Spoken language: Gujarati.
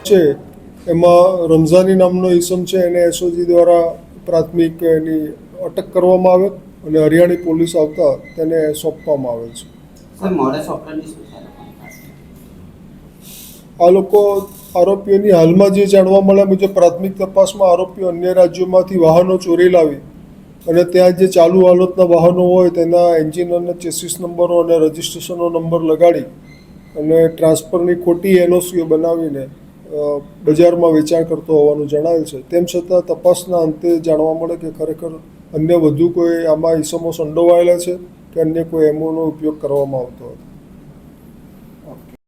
છે એમાં રમઝાની નામનો ઈસમ છે, એને એસઓજી દ્વારા પ્રાથમિક એની અટક કરવામાં આવે અને હરિયાણી પોલીસ આવતા તેને સોંપવામાં આવે છે. આ લોકો આરોપીઓની હાલમાં જે જાણવા મળ્યા મુજબ પ્રાથમિક તપાસમાં આરોપીઓ અન્ય રાજ્યોમાંથી વાહનો ચોરી લાવી અને ત્યાં જે ચાલુ હાલતના વાહનો હોય તેના એન્જિન અને ચેસિસ નંબરો અને રજિસ્ટ્રેશનનો નંબર લગાડી અને ટ્રાન્સફરની ખોટી એનઓસીઓ બનાવીને બજારમાં વેચાણ કરતો હોવાનું જણાવેલ છે. તેમ છતાં તપાસના અંતે જાણવા મળે કે ખરેખર અન્ય વધુ કોઈ આમાં ઈસમો સંડોવાયેલા છે કે અન્ય કોઈ એમઓનો ઉપયોગ કરવામાં આવતો હતો.